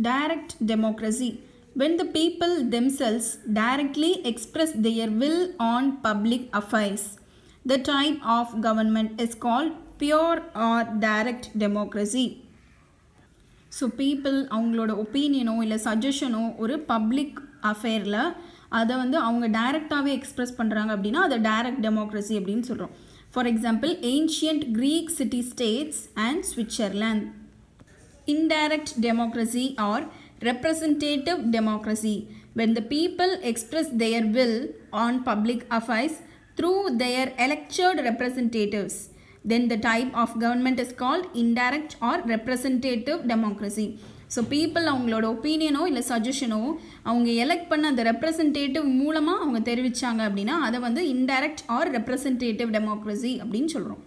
Direct democracy. When the people themselves directly express their will on public affairs. The type of government is called pure or direct democracy. So people அவங்களோட ஒப்பீனியனோ இல்லை சஜஷனோ ஒரு public அஃபேரில் அதை வந்து அவங்க டைரெக்டாகவே express பண்ணுறாங்க அப்படின்னா அதை டைரக்ட் டெமோக்ரஸி அப்படின்னு சொல்கிறோம். For example ancient Greek city states and Switzerland. Indirect democracy or representative democracy, when the people express their will on public affairs through their elected representatives, then the type of government is called indirect or representative democracy. So people அவங்களோட ஒப்பீனியனோ இல்லை சஜஷனோ அவங்க elect பண்ண அந்த representative மூலமாக அவங்க தெரிவித்தாங்க அப்படின்னா அதை வந்து இன்டைரக்ட் ஆர் ரெப்ரசன்டேட்டிவ் டெமோக்ரஸி அப்படின்னு சொல்கிறோம்.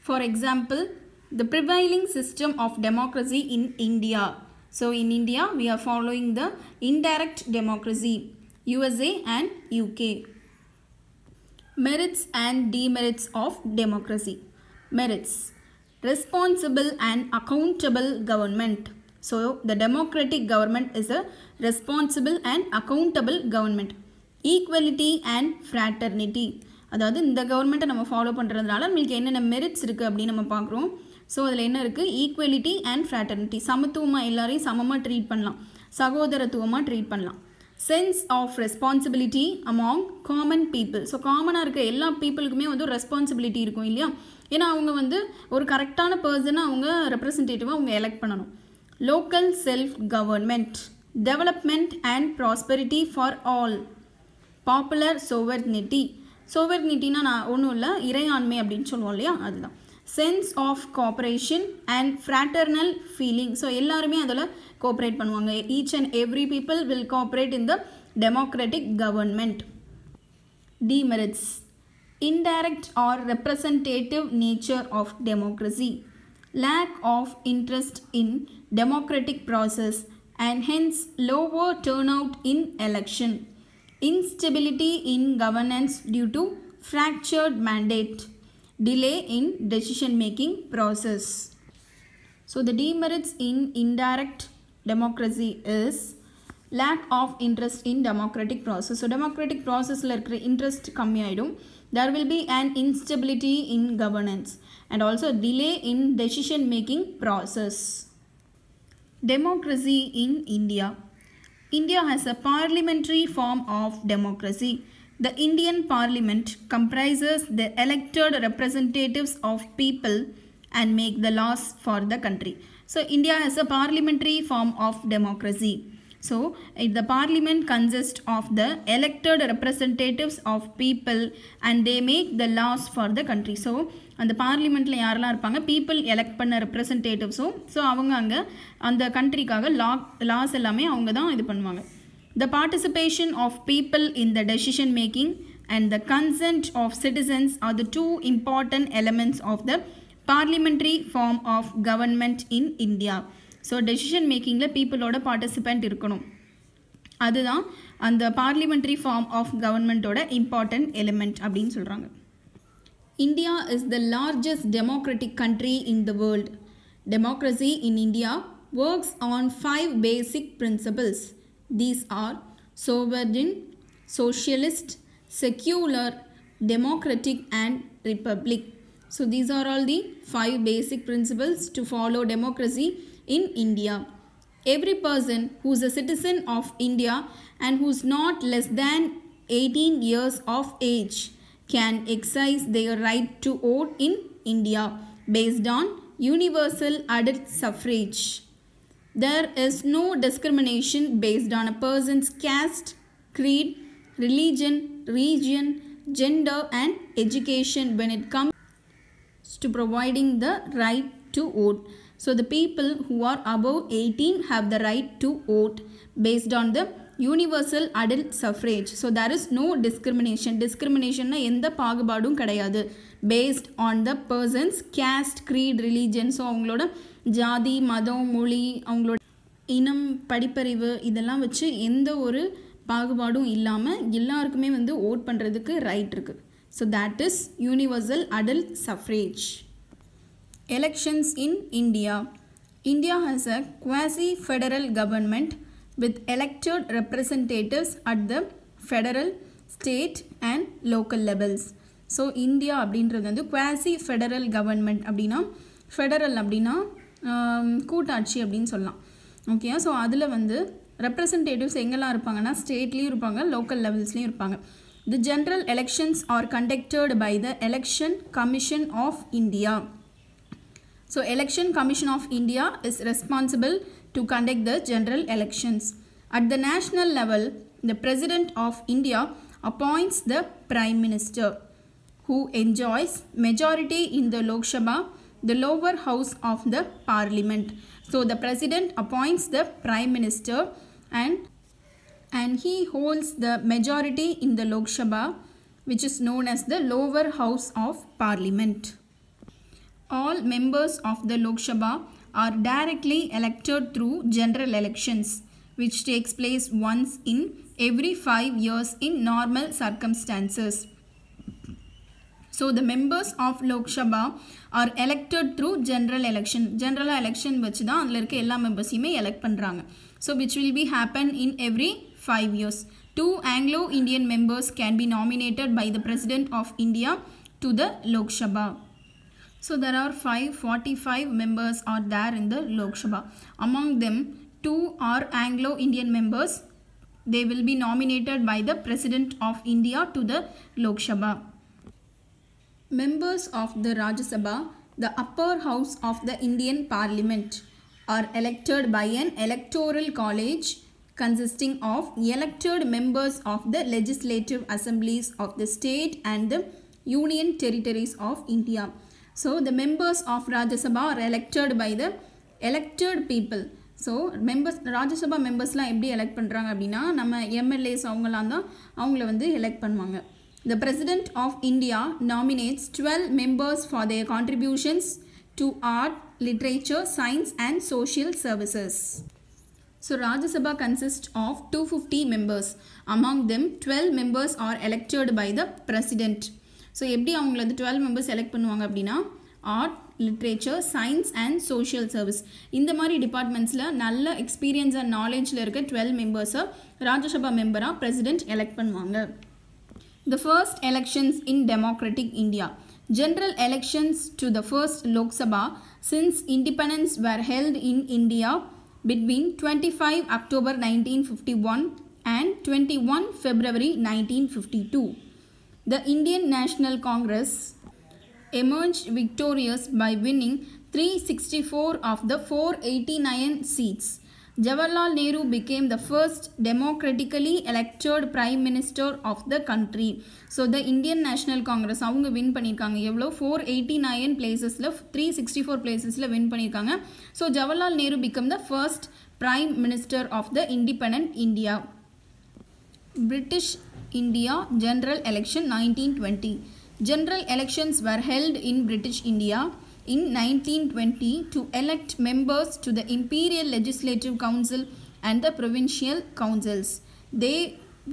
For example, the prevailing system of democracy in India. So in India we are following the indirect democracy, USA and UK. Merits and demerits of democracy. Merits: responsible and accountable government. So the democratic government is a responsible and accountable government. Equality and fraternity. அதாவது இந்த கவர்மெண்ட்டை நம்ம follow பண்ணுறதுனால நம்மளுக்கு என்னென்ன merits இருக்குது அப்படின்னு நம்ம பார்க்குறோம். ஸோ அதில் என்ன இருக்குது? ஈக்குவலிட்டி அண்ட் ஃப்ராட்டர்னிட்டி, சமத்துவமாக எல்லாரையும் சமமாக ட்ரீட் பண்ணலாம், சகோதரத்துவமாக ட்ரீட் பண்ணலாம். Sense of responsibility among common people. So காமனாக இருக்க எல்லா பீப்புளுக்குமே வந்து ஒரு ரெஸ்பான்சிபிலிட்டி இருக்கும் இல்லையா? ஏன்னா அவங்க வந்து ஒரு கரெக்டான பர்சனை அவங்க ரெப்ரசன்டேட்டிவாக அவங்க எலெக்ட் பண்ணணும். Local self government. Development and prosperity for all. Popular sovereignty. சோவர்னிட்டினா நான் ஒன்றும் இல்லை, இறையாண்மை அப்படின்னு சொல்லுவோம் இல்லையா, அதுதான். Sense of cooperation and fraternal feeling. So எல்லாருமே அதில் கோஆப்ரேட் பண்ணுவாங்க. Each and every people will cooperate in the democratic government. Demerits: indirect or representative nature of democracy. Lack of interest in democratic process and hence lower turn out in election. Instability in governance due to fractured mandate. Delay in decision making process. So the demerits in indirect democracy is lack of interest in democratic process. So democratic process la irukra interest kammi aidum. There will be an instability in governance and also delay in decision making process. Democracy in India. India has a parliamentary form of democracy. The Indian Parliament comprises the elected representatives of people and make the laws for the country. So India has a parliamentary form of democracy. So the parliament consists of the elected representatives of people and they make the laws for the country. So அந்த பார்லிமெண்ட்டில் யாரெல்லாம் இருப்பாங்க? People elect பண்ண ரெப்ரசன்டேட்டிவ்ஸும். So அவங்க அங்கே அந்த கண்ட்ரிக்காக loss எல்லாமே அவங்க தான் இது பண்ணுவாங்க. The participation of people in the decision making and the consent of citizens are the two important elements of the parliamentary form of government in India. So decision மேக்கிங்கில் பீப்புளோட பார்ட்டிசிபெண்ட் இருக்கணும். அதுதான் அந்த பார்லிமெண்ட்ரி ஃபார்ம் ஆஃப் கவர்மெண்ட்டோட important element அப்படின்னு சொல்கிறாங்க. India is the largest democratic country in the world. Democracy in India works on 5 basic principles. These are sovereign, socialist, secular, democratic and republic. So these are all the 5 basic principles to follow democracy in India. Every person who is a citizen of India and who is not less than 18 years of age can exercise their right to vote in India based on universal adult suffrage. There is no discrimination based on a person's caste, creed, religion, region, gender and education when it comes to providing the right to vote. So the people who are above 18 have the right to vote based on the universal adult suffrage. So there is no discrimination. Discrimination na எந்த பாகுபாடும் கிடையாது. Based on the person's caste, creed, religion. So அவங்களோட ஜாதி, மதம், மொழி, அவங்களோட இனம், படிப்பறிவு இதெல்லாம் வச்சு எந்த ஒரு பாகுபாடும் இல்லாமல் எல்லாருக்குமே வந்து ஓட் பண்ணுறதுக்கு ரைட் இருக்குது. So that is universal adult suffrage. Elections in India. India has a quasi-federal government with elected representatives at the federal, state and local levels. So India அப்படின்றது வந்து quasi-federal government அப்படின்னா federal அப்படின்னா கூட்டாட்சி அப்படின்னு சொல்லலாம். Okay, so அதில் வந்து representatives எங்கெல்லாம் இருப்பாங்கன்னா ஸ்டேட்லேயும் இருப்பாங்க, லோக்கல் லெவல்ஸ்லேயும் இருப்பாங்க. The general elections are conducted by the Election Commission of India. So Election Commission of India is responsible to conduct the general elections. At the national level, the President of India appoints the Prime Minister, who enjoys majority in the Lok Sabha, the lower house of the Parliament. So the President appoints the Prime Minister and he holds the majority in the Lok Sabha, which is known as the lower house of Parliament. All members of the Lok Sabha are directly elected through general elections, which takes place once in every 5 years in normal circumstances. So the members of Lok Sabha are elected through general election. General election வச்சு தான் அதில் இருக்க எல்லா மெம்பர்ஸையுமே elect பண்ணுறாங்க. So which will be happen in every 5 years. 2 Anglo-Indian members can be nominated by the President of India to the Lok Sabha. So there are 545 members are there in the Lok Sabha. Among them, 2 are Anglo-Indian members. They will be nominated by the President of India to the Lok Sabha. Members of the Rajya Sabha, the upper house of the Indian Parliament, are elected by an electoral college consisting of elected members of the legislative assemblies of the state and the union territories of India. So the members of Rajya Sabha are elected by the elected people. So members Rajya Sabha மெம்பர்ஸ்லாம் எப்படி elect பண்ணுறாங்க அப்படின்னா நம்ம MLAs அவங்களாம் தான் அவங்கள வந்து elect பண்ணுவாங்க. The President of India nominates 12 members for their contributions to art, literature, science and social services. So Rajya Sabha consists of 250 members. Among them 12 members are elected by the President. So எப்படி அவங்கள வந்து 12 members elect பண்ணுவாங்க அப்படின்னா art, literature, science and social service இந்த மாதிரி டிபார்ட்மெண்ட்ஸில் நல்ல experience and நாலேஜில் இருக்க 12 மெம்பர்ஸை ராஜ்யசபா மெம்பராக பிரசிடென்ட் எலெக்ட் பண்ணுவாங்க. The first elections in democratic India. General elections to the first Lok Sabha since independence were held in India between 25 October 1951 and 21 February 1952. The Indian National Congress emerged victorious by winning 364 of the 489 seats. Jawaharlal Nehru became the first democratically elected Prime Minister of the country. So the Indian National Congress அவங்க win பண்ணியிருக்காங்க. எவ்வளோ 489 பிளேசஸில் 364 பிளேசஸில் win பண்ணியிருக்காங்க. So Jawaharlal Nehru became the first Prime Minister of the independent India. British India General Election 1920. General elections were held in British India in 1920 to elect members to the Imperial Legislative Council and the Provincial Councils. They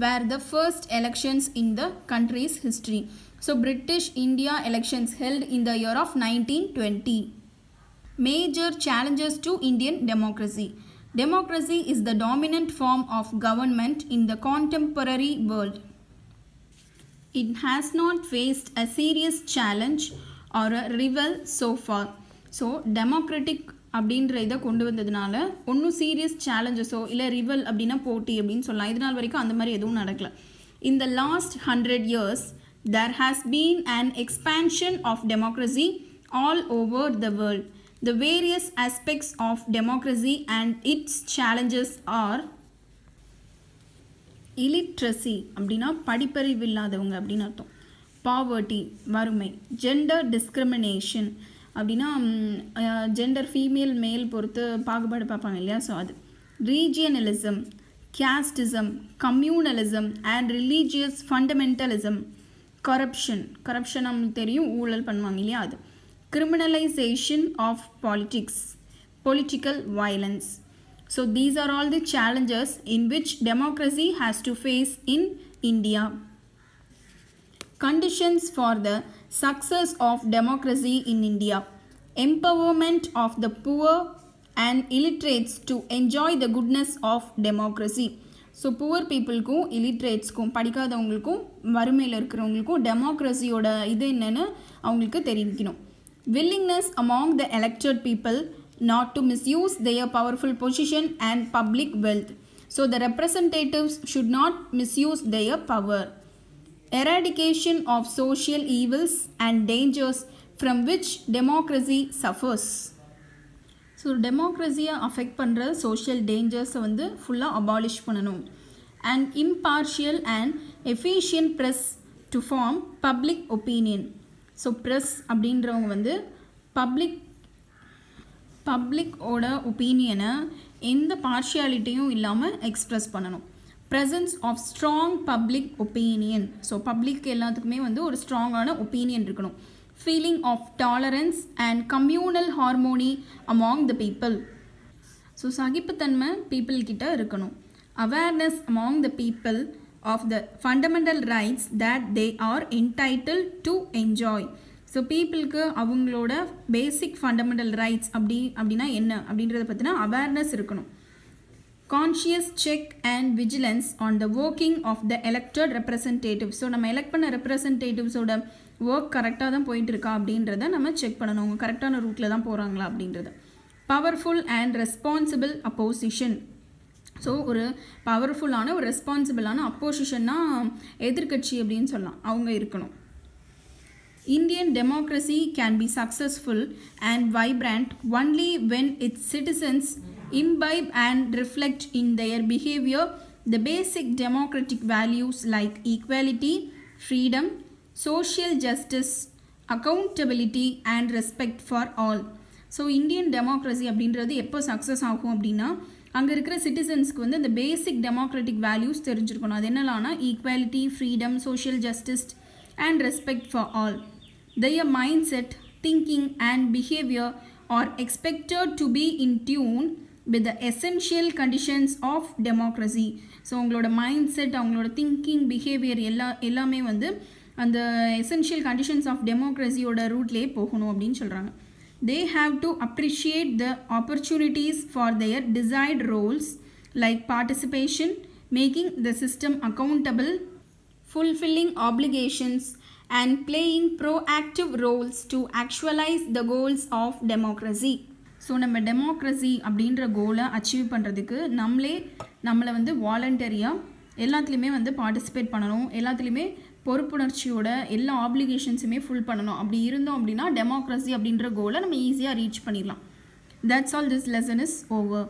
were the first elections in the country's history. So British India elections held in the year of 1920. Major challenges to Indian democracy. Democracy is the dominant form of government in the contemporary world. It has not faced a serious challenge or a rival so far. So democratic அப்படின்ற இதை கொண்டு வந்ததுனால ஒன்றும் serious சேலஞ்சஸோ இல்லை rival அப்படின்னா போட்டி அப்படின்னு சொல்லலாம். இது நாள் வரைக்கும் அந்த மாதிரி எதுவும் நடக்கல. In the last 100 years, there has been an expansion of democracy all over the world. The various aspects of democracy and its challenges are illiteracy அப்படின்னா படிப்பறிவு இல்லாதவங்க அப்படின்னு அர்த்தம். பாவர்ட்டி வறுமை, ஜெண்டர் டிஸ்கிரிமினேஷன் அப்படின்னா ஜெண்டர் ஃபீமேல் மேல் பொறுத்து பாகுபாடு பார்ப்பாங்க இல்லையா, ஸோ அது. ரீஜியனலிசம், casteism, communalism and religious fundamentalism. Corruption நம்மளுக்கு தெரியும், ஊழல் பண்ணுவாங்க இல்லையா அது. criminalization of politics, political violence. So these are all the challenges in which democracy has to face in India. Conditions for the success of democracy in India. Empowerment of the poor, and illiterates to enjoy the goodness of democracy. So poor பீப்புளுக்கும் இல்லிட்ரேட்ஸ்க்கும் படிக்காதவங்களுக்கும் வறுமையில் இருக்கிறவங்களுக்கும் டெமோக்ரஸியோட இது என்னென்னு அவங்களுக்கு தெரிவிக்கணும். willingness among the elected people not to misuse their powerful position and public wealth. So the representatives should not misuse their power. Eradication of social evils and dangers from which democracy suffers. So டெமோக்ரஸியை affect பண்ணுற social டேஞ்சர்ஸை வந்து ஃபுல்லாக abolish பண்ணணும். And impartial and efficient press to form public opinion. So press அப்படின்றவங்க வந்து பப்ளிக்கோட ஒப்பீனியனை எந்த பார்ஷியாலிட்டியும் இல்லாமல் எக்ஸ்ப்ரெஸ் பண்ணணும். Presence of strong public opinion. So public எல்லாத்துக்குமே வந்து ஒரு ஸ்ட்ராங்கான ஒப்பீனியன் இருக்கணும். feeling of tolerance and communal harmony among the people. So சகிப்புத்தன்மை people கிட்ட இருக்கணும். awareness among the people of the fundamental rights that they are entitled to enjoy. So பீப்புளுக்கு அவங்களோட பேசிக் ஃபண்டமெண்டல் ரைட்ஸ் அப்படின்னா என்ன அப்படின்றத பற்றினா அவேர்னஸ் இருக்கணும். Conscious check and vigilance on the working of the elected representatives. So நம்ம எலெக்ட் பண்ண ரெப்ரசன்டேட்டிவ்ஸோட ஒர்க் கரெக்டாக தான் போயிட்டு இருக்கா அப்படின்றத நம்ம செக் பண்ணணும். அவங்க கரெக்டான ரூட்டில் தான் போகிறாங்களா அப்படின்றத. Powerful and responsible opposition. So ஒரு பவர்ஃபுல்லான ஒரு ரெஸ்பான்சிபிளான அப்போசிஷன்னா எதிர்கட்சி அப்படின்னு சொல்லலாம், அவங்க இருக்கணும். Indian democracy can be successful and vibrant only when its citizens imbibe and reflect in their behavior the basic democratic values like equality, freedom, social justice, accountability and respect for all. So Indian democracy அப்படின்றது எப்போ success ஆகும் அப்படின்னா அங்கே இருக்கிற சிட்டிசன்ஸ்க்கு வந்து இந்த பேசிக் democratic values தெரிஞ்சிருக்கணும். அது என்னலான்னா equality, freedom, social justice and respect for all. Their mindset, thinking and behavior are expected to be in tune with the essential conditions of democracy. So உங்களோட மைண்ட் செட், அவங்களோட திங்கிங், பிஹேவியர் எல்லாமே வந்து அந்த essential conditions of டெமோக்ரஸியோட ரூட்லேயே போகணும் அப்படின்னு சொல்கிறாங்க. They have to appreciate the opportunities for their desired roles like participation, making the system accountable, fulfilling obligations and playing proactive roles to actualize the goals of democracy. So நம்ம democracy அப்படின்ற கோலை achieve பண்ணுறதுக்கு நம்மளை வந்து வாலண்டரியாக எல்லாத்துலேயுமே வந்து participate பண்ணணும். எல்லாத்துலேயுமே பொறுப்புணர்ச்சியோட எல்லா ஆப்ளிகேஷன்ஸுமே ஃபுல் பண்ணணும். அப்படி இருந்தோம் அப்படின்னா டெமோக்ரஸி அப்படின்ற கோலை நம்ம ஈஸியாக ரீச் பண்ணிடலாம். That's all. This lesson is over.